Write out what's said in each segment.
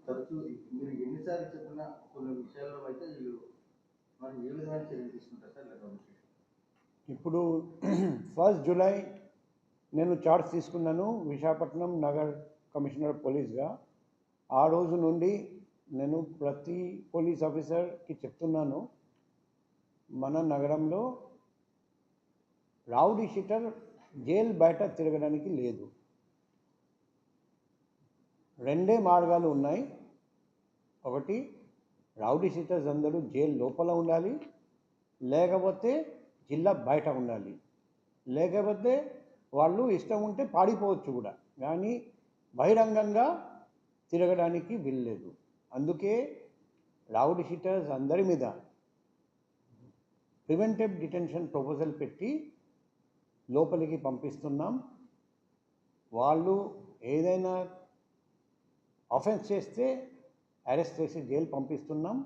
తరచూ మీరు ఎన్నిసార్లు చెప్పినా కొన్ని విషయాల్లో అయితే వీళ్ళు మరి ఏ విధమైన చర్యలు తీసుకుంటారు సార్ లేదా? ఇప్పుడు 1 జూలై నేను చార్జ్ తీసుకున్నాను విశాఖపట్నం నగర్ కమిషనర్ పోలీస్గా. ఆ రోజు నుండి నేను ప్రతి పోలీస్ ఆఫీసర్కి చెప్తున్నాను, మన నగరంలో రౌడీ షీటర్ జైలు బయట తిరగడానికి లేదు. రెండే మార్గాలు ఉన్నాయి. ఒకటి, రౌడీ షీటర్స్ అందరూ జైలు లోపల ఉండాలి, లేకపోతే జిల్లా బయట ఉండాలి. లేకపోతే వాళ్ళు ఇష్టం ఉంటే పాడిపోవచ్చు కూడా, కానీ బహిరంగంగా తిరగడానికి వీల్లేదు. అందుకే రౌడీ షీటర్స్ అందరి మీద ప్రివెంటివ్ డిటెన్షన్ ప్రపోజల్ పెట్టి లోపలికి పంపిస్తున్నాం. వాళ్ళు ఏదైనా ఆఫెన్స్ చేస్తే అరెస్ట్ చేసి జైలు పంపిస్తున్నాం.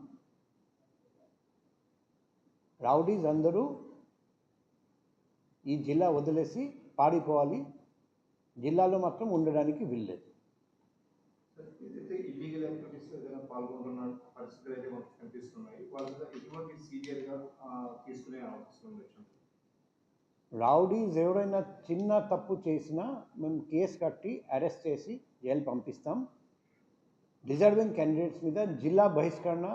రౌడీస్ అందరూ ఈ జిల్లా వదిలేసి పారిపోవాలి, జిల్లాలో మాత్రం ఉండడానికి వీల్లేదు. ఇల్లీగల్ యాక్టివిటీస్ ఏదైనా పాల్గొంటున్న పరిస్థితులు అయితే మనకు కనిపిస్తున్నాయి. వాళ్ళ ఎటువంటి సీరియస్గా తీసుకునే అవకాశం ఉంది? రౌడీస్ ఎవరైనా చిన్న తప్పు చేసినా మేము కేసు కట్టి అరెస్ట్ చేసి జైలు పంపిస్తాం. డిజర్వింగ్ క్యాండిడేట్స్ మీద జిల్లా బహిష్కరణ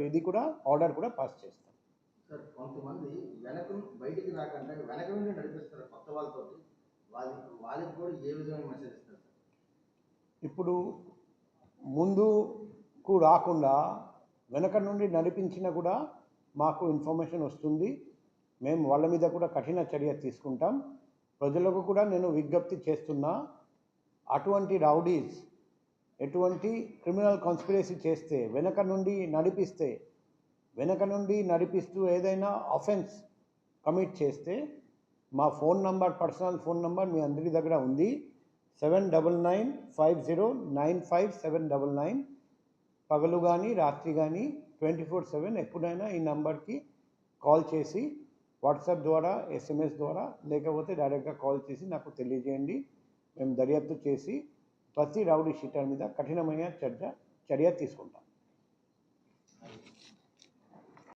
ఇది కూడా ఆర్డర్ కూడా పాస్ చేస్తాం. సార్, కొంతమంది బయటికి రాకుండా వెనక నుండి నడిపిస్తారు కొత్త వాళ్ళతో, వాళ్ళకి కూడా ఏ విధమైన మెసేజ్ ఇస్తారు? ఇప్పుడు ముందుకు రాకుండా వెనక నుండి నడిపించినా కూడా మాకు ఇన్ఫర్మేషన్ వస్తుంది. మేము వాళ్ళ మీద కూడా కఠిన చర్య తీసుకుంటాం. ప్రజలకు కూడా నేను విజ్ఞప్తి చేస్తున్నా, అటువంటి రౌడీస్ ఎటువంటి క్రిమినల్ కాన్స్పిరసీ చేస్తే వెనక నుండి నడిపిస్తూ ఏదైనా ఆఫెన్స్ కమిట్ చేస్తే మా phone number, personal phone number మీ అందరి దగ్గర ఉంది, 7995095799. పగలు కానీ రాత్రి కానీ 24/7 ఎప్పుడైనా ఈ నంబర్కి కాల్ చేసి వాట్సాప్ ద్వారా, SMS ద్వారా, లేకపోతే డైరెక్ట్గా కాల్ చేసి నాకు తెలియజేయండి. మేము దర్యాప్తు చేసి ప్రతి రౌడీ షీటర్ మీద కఠినమైన చర్య తీసుకుంటాం.